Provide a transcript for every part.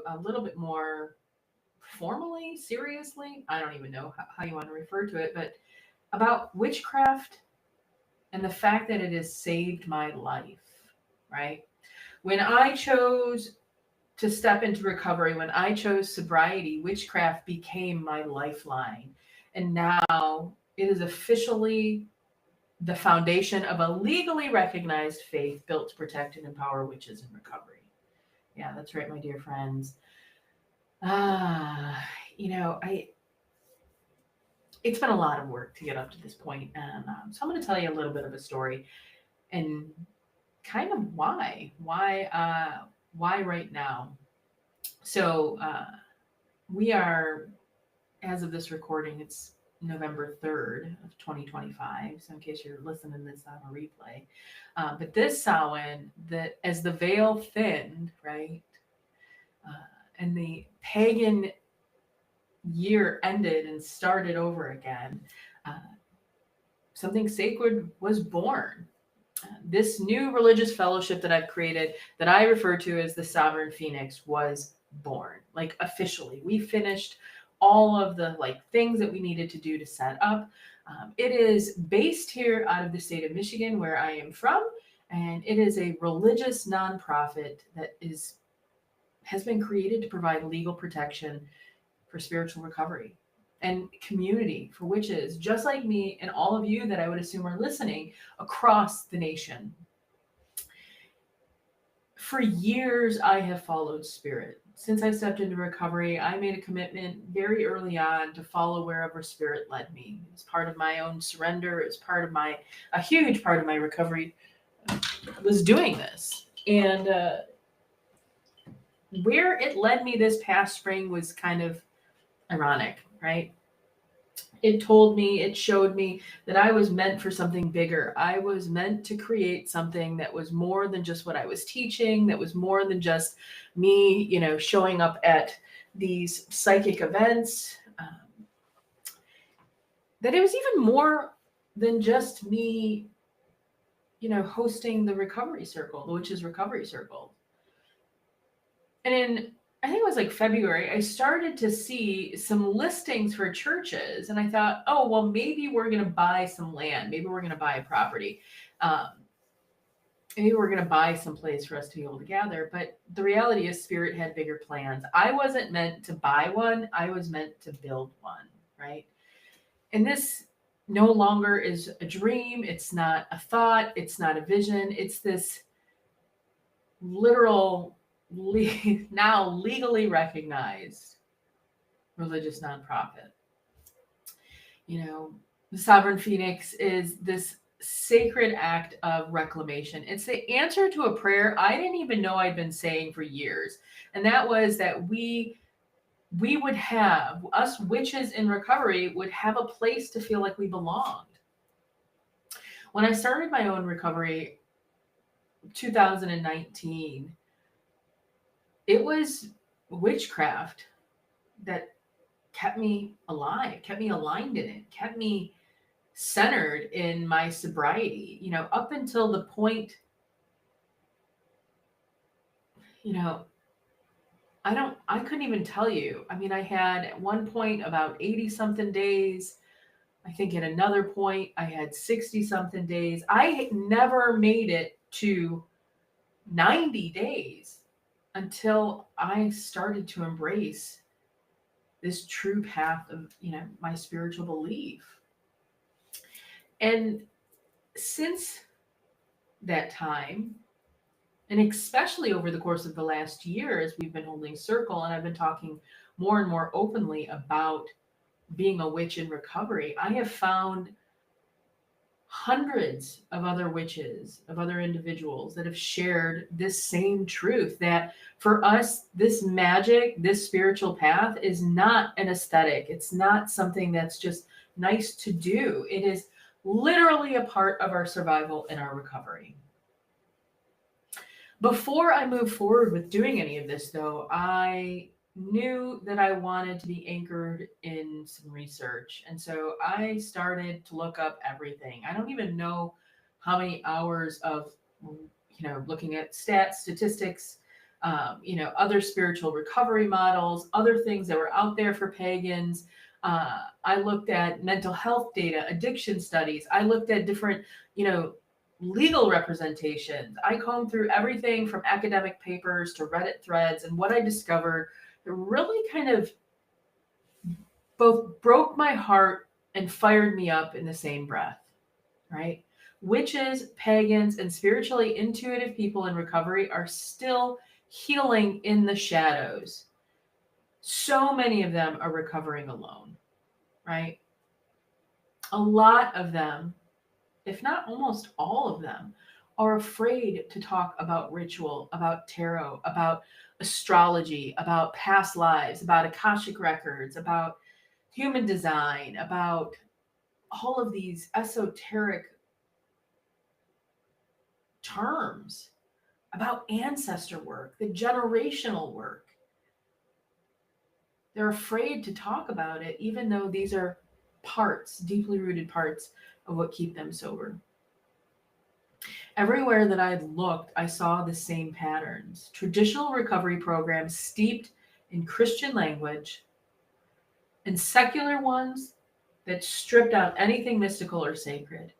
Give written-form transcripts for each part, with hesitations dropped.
a little bit more formally, seriously, I don't even know how you want to refer to it, but about witchcraft and the fact that it has saved my life, right? When I chose to step into recovery, when I chose sobriety, witchcraft became my lifeline. And now it is officially the foundation of a legally recognized faith built to protect and empower witches in recovery. Yeah, that's right, my dear friends. Ah, you know, I it's been a lot of work to get up to this point, and so I'm going to tell you a little bit of a story and kind of why right now. So we are, as of this recording, it's November 3rd of 2025. So in case you're listening to this on a replay, but this Samhain, that as the veil thinned, right, and the pagan year ended and started over again, uh, something sacred was born. This new religious fellowship that I've created, that I refer to as the Sovereign Phoenix, was born. Like officially, we finished all of the things that we needed to do to set up. It is based here out of the state of Michigan, where I am from, and it is a religious nonprofit that has been created to provide legal protection for spiritual recovery and community for witches, just like me and all of you that I would assume are listening across the nation. For years, I have followed spirit. Since I stepped into recovery, I made a commitment very early on to follow wherever spirit led me. It's part of my own surrender. It's part of a huge part of my recovery was doing this. And where it led me this past spring was kind of ironic, right? It showed me that I was meant for something bigger. I was meant to create something that was more than just what I was teaching, that was more than just me, showing up at these psychic events, that it was even more than just me, hosting the recovery circle, the Witches Recovery Circle. And I think it was like February, I started to see some listings for churches, and I thought, oh, well, maybe we're going to buy some land. Maybe we're going to buy a property. Maybe we're going to buy some place for us to be able to gather. But the reality is Spirit had bigger plans. I wasn't meant to buy one. I was meant to build one, right? And this no longer is a dream. It's not a thought. It's not a vision. It's this literal now legally recognized religious nonprofit. The Sovereign Phoenix is this sacred act of reclamation. It's the answer to a prayer I didn't even know I'd been saying for years. And that was that we would have, us witches in recovery would have a place to feel like we belonged. When I started my own recovery, 2019, it was witchcraft that kept me alive, kept me aligned in it, kept me centered in my sobriety, up until the point, I couldn't even tell you. I mean, I had at one point about 80 something days. I think at another point I had 60 something days. I never made it to 90 days until I started to embrace this true path of, my spiritual belief. And since that time, and especially over the course of the last year, as we've been holding circle, and I've been talking more and more openly about being a witch in recovery, I have found hundreds of other witches, of other individuals that have shared this same truth, that for us, this magic, this spiritual path is not an aesthetic. It's not something that's just nice to do. It is literally a part of our survival and our recovery. Before I moved forward with doing any of this, though, I knew that I wanted to be anchored in some research. And so I started to look up everything. I don't even know how many hours of, looking at stats, statistics, other spiritual recovery models, other things that were out there for pagans. I looked at mental health data, addiction studies. I looked at different, legal representations. I combed through everything from academic papers to Reddit threads, and what I discovered, it really kind of both broke my heart and fired me up in the same breath, right? Witches, pagans, and spiritually intuitive people in recovery are still healing in the shadows. So many of them are recovering alone, right? A lot of them, if not almost all of them, are afraid to talk about ritual, about tarot, about astrology, about past lives, about Akashic records, about human design, about all of these esoteric terms, about ancestor work, the generational work. They're afraid to talk about it, even though these are parts, deeply rooted parts of what keep them sober. Everywhere that I looked, I saw the same patterns. Traditional recovery programs steeped in Christian language, and secular ones that stripped out anything mystical or sacred.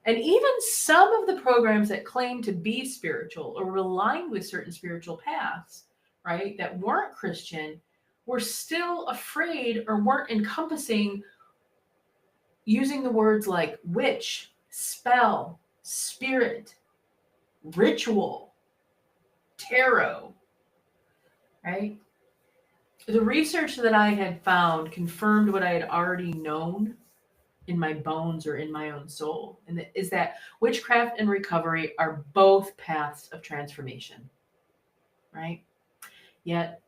And even some of the programs that claimed to be spiritual or were aligned with certain spiritual paths, right, that weren't Christian, were still afraid or weren't encompassing using the words like witch, spell, spirit, ritual, tarot, right? The research that I had found confirmed what I had already known in my bones or in my own soul, and is that witchcraft and recovery are both paths of transformation, right? Yet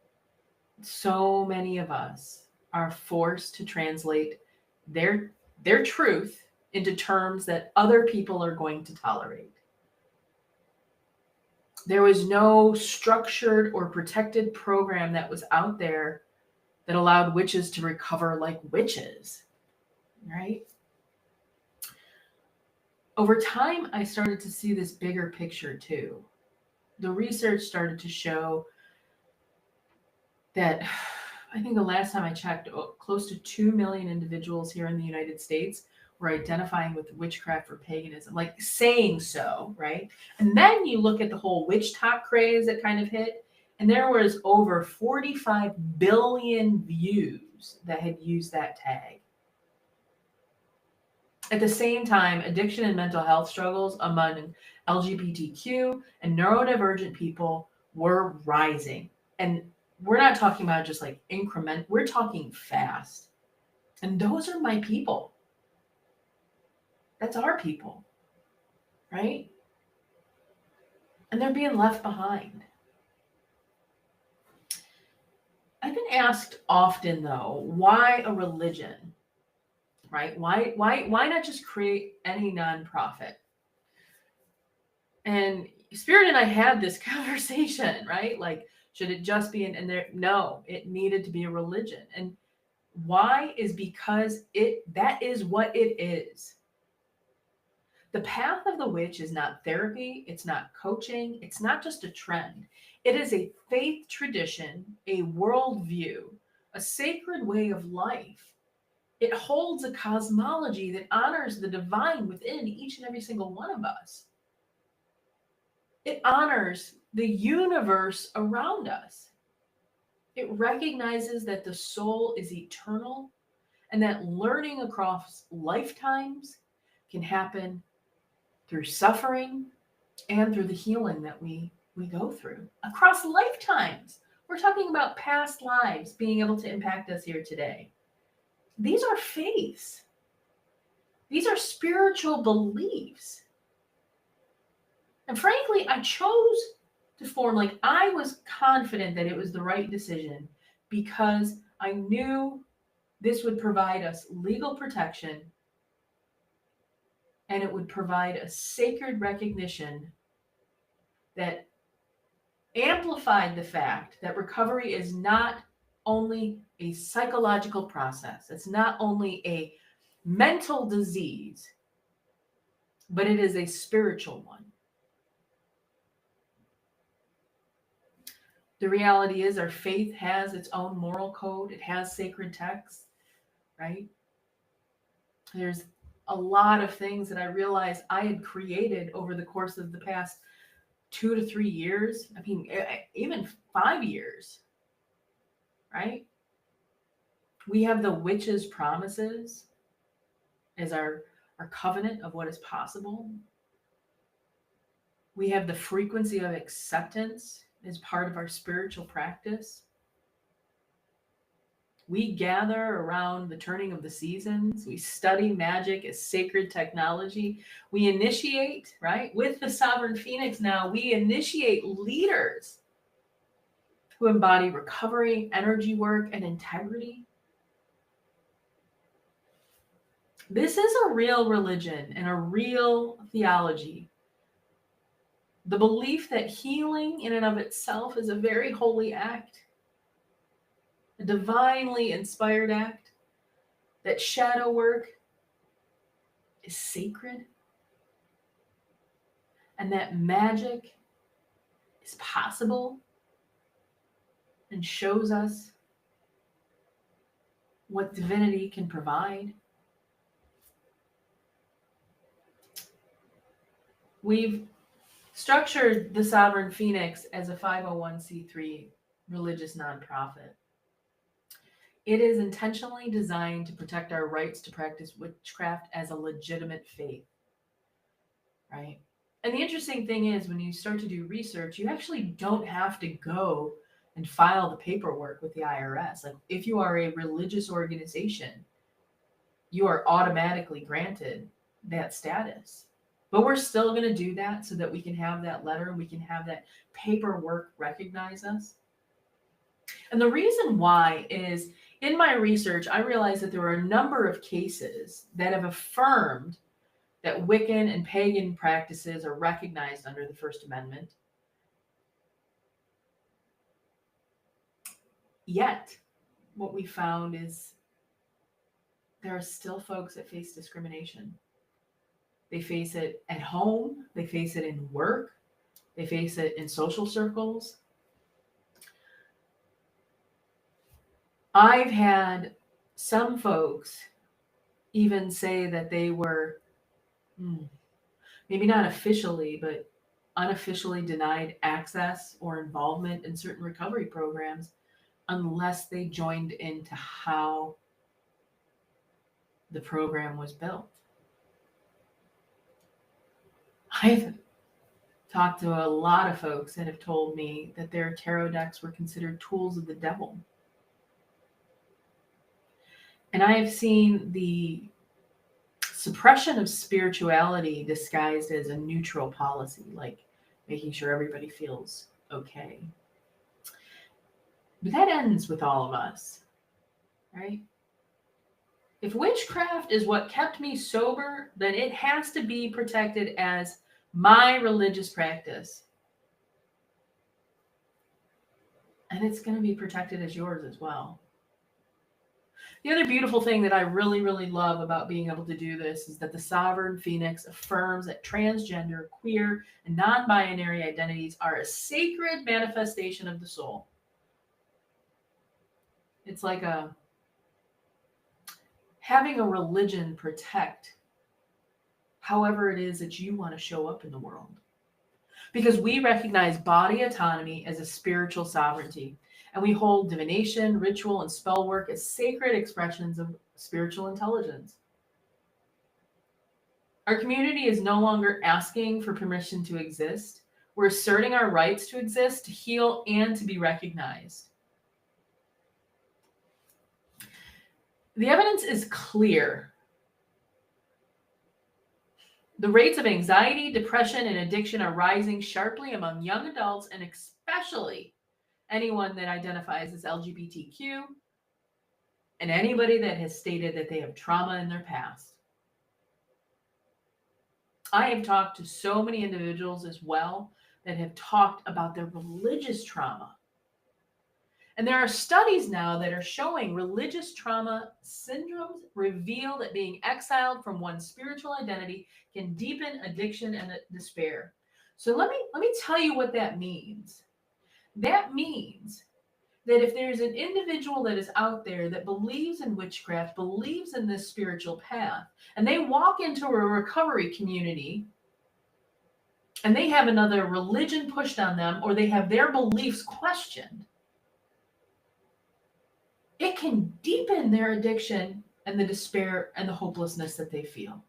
so many of us are forced to translate their truth into terms that other people are going to tolerate. There was no structured or protected program that was out there that allowed witches to recover like witches, right? Over time, I started to see this bigger picture too. The research started to show that I think the last time I checked, close to 2 million individuals here in the United States were identifying with witchcraft or paganism, like saying so, right? And then you look at the whole witch talk craze that kind of hit, and there was over 45 billion views that had used that tag. At the same time, addiction and mental health struggles among LGBTQ and neurodivergent people were rising. And we're not talking about just like increment, we're talking fast. And those are my people. That's our people, right? And they're being left behind. I've been asked often though, why a religion, right? Why not just create any nonprofit? And Spirit and I had this conversation, right? Like, should it just be no, it needed to be a religion. And why is because that is what it is. The path of the witch is not therapy, it's not coaching, it's not just a trend. It is a faith tradition, a worldview, a sacred way of life. It holds a cosmology that honors the divine within each and every single one of us. It honors the universe around us. It recognizes that the soul is eternal and that learning across lifetimes can happen through suffering and through the healing that we go through across lifetimes. We're talking about past lives being able to impact us here today. These are faiths. These are spiritual beliefs. And frankly, I chose to form, like, I was confident that it was the right decision because I knew this would provide us legal protection and it would provide a sacred recognition that amplified the fact that recovery is not only a psychological process, it's not only a mental disease, but it is a spiritual one. The reality is our faith has its own moral code. It has sacred texts, right? There's a lot of things that I realized I had created over the course of the past 2 to 3 years. I mean, even 5 years, right? We have the witch's promises as our covenant of what is possible. We have the frequency of acceptance as part of our spiritual practice. We gather around the turning of the seasons. We study magic as sacred technology. We initiate, right? With the Sovereign Phoenix now, we initiate leaders who embody recovery, energy work, and integrity. This is a real religion and a real theology. The belief that healing in and of itself is a very holy act, a divinely inspired act, that shadow work is sacred, and that magic is possible and shows us what divinity can provide. We've structured the Sovereign Phoenix as a 501c3 religious nonprofit. It is intentionally designed to protect our rights to practice witchcraft as a legitimate faith, right? And the interesting thing is, when you start to do research, you actually don't have to go and file the paperwork with the IRS. Like, if you are a religious organization, you are automatically granted that status. But we're still going to do that so that we can have that letter, we can have that paperwork recognize us. And the reason why is, in my research, I realized that there were a number of cases that have affirmed that Wiccan and pagan practices are recognized under the First Amendment. Yet, what we found is there are still folks that face discrimination. They face it at home, they face it in work, they face it in social circles. I've had some folks even say that they were, maybe not officially, but unofficially denied access or involvement in certain recovery programs unless they joined into how the program was built. I've talked to a lot of folks that have told me that their tarot decks were considered tools of the devil. And I have seen the suppression of spirituality disguised as a neutral policy, like making sure everybody feels okay. But that ends with all of us, right? If witchcraft is what kept me sober, then it has to be protected as my religious practice. And it's going to be protected as yours as well. The other beautiful thing that I really, really love about being able to do this is that the Sovereign Phoenix affirms that transgender, queer, and non-binary identities are a sacred manifestation of the soul. It's like having a religion protect however it is that you want to show up in the world. Because we recognize body autonomy as a spiritual sovereignty. And we hold divination, ritual, and spell work as sacred expressions of spiritual intelligence. Our community is no longer asking for permission to exist. We're asserting our rights to exist, to heal, and to be recognized. The evidence is clear. The rates of anxiety, depression, and addiction are rising sharply among young adults, and especially anyone that identifies as LGBTQ, and anybody that has stated that they have trauma in their past. I have talked to so many individuals as well that have talked about their religious trauma. And there are studies now that are showing religious trauma syndromes reveal that being exiled from one's spiritual identity can deepen addiction and despair. So let me tell you what that means. That means that if there's an individual that is out there that believes in witchcraft, believes in this spiritual path, and they walk into a recovery community and they have another religion pushed on them, or they have their beliefs questioned, it can deepen their addiction and the despair and the hopelessness that they feel.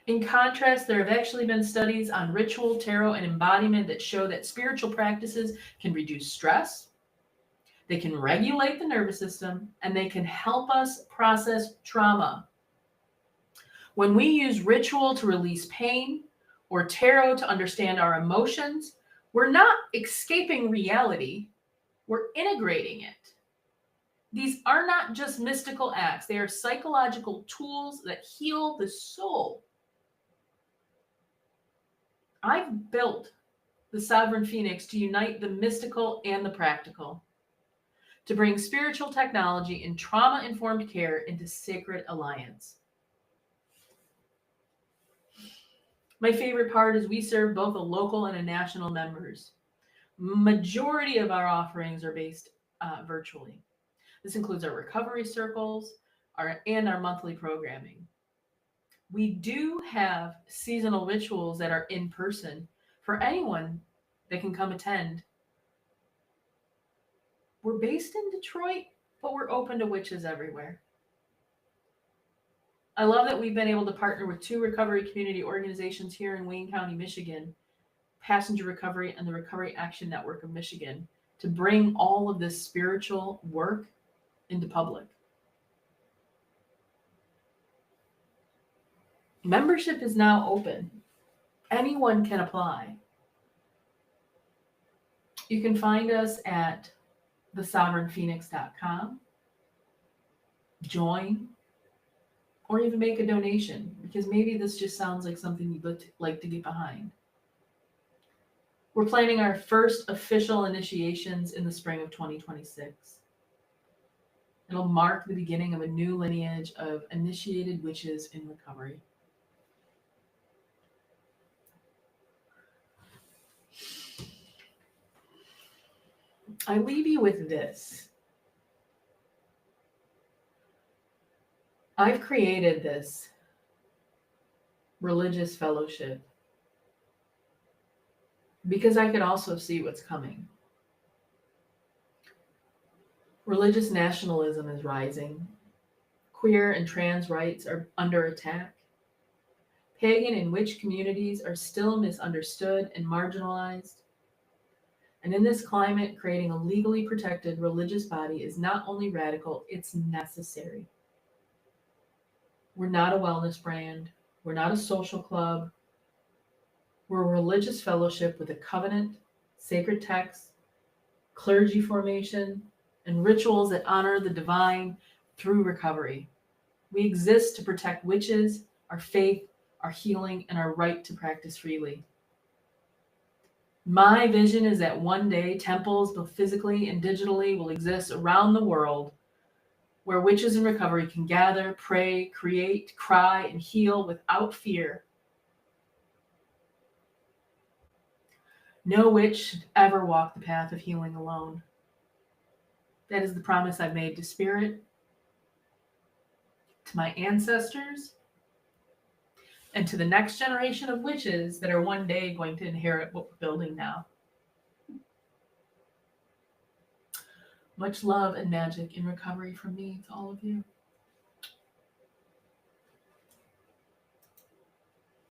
In contrast, there have actually been studies on ritual, tarot, and embodiment that show that spiritual practices can reduce stress, they can regulate the nervous system, and they can help us process trauma. When we use ritual to release pain or tarot to understand our emotions, we're not escaping reality, we're integrating it. These are not just mystical acts, they are psychological tools that heal the soul. I've built the Sovereign Phoenix to unite the mystical and the practical, to bring spiritual technology and trauma-informed care into sacred alliance. My favorite part is we serve both a local and a national members. Majority of our offerings are based virtually. This includes our recovery circles and our monthly programming. We do have seasonal rituals that are in person for anyone that can come attend. We're based in Detroit, but we're open to witches everywhere. I love that we've been able to partner with 2 recovery community organizations here in Wayne County, Michigan, Passenger Recovery and the Recovery Action Network of Michigan, to bring all of this spiritual work into public. Membership is now open. Anyone can apply. You can find us at thesovereignphoenix.com, join, or even make a donation, because maybe this just sounds like something you'd like to get behind. We're planning our first official initiations in the spring of 2026. It'll mark the beginning of a new lineage of initiated witches in recovery. I leave you with this. I've created this religious fellowship because I could also see what's coming. Religious nationalism is rising. Queer and trans rights are under attack. Pagan and witch communities are still misunderstood and marginalized. And in this climate, creating a legally protected religious body is not only radical, it's necessary. We're not a wellness brand. We're not a social club. We're a religious fellowship with a covenant, sacred texts, clergy formation, and rituals that honor the divine through recovery. We exist to protect witches, our faith, our healing, and our right to practice freely. My vision is that one day temples, both physically and digitally, will exist around the world where witches in recovery can gather, pray, create, cry, and heal without fear. No witch should ever walk the path of healing alone. That is the promise I've made to Spirit, to my ancestors, and to the next generation of witches that are one day going to inherit what we're building now. Much love and magic in recovery from me to all of you.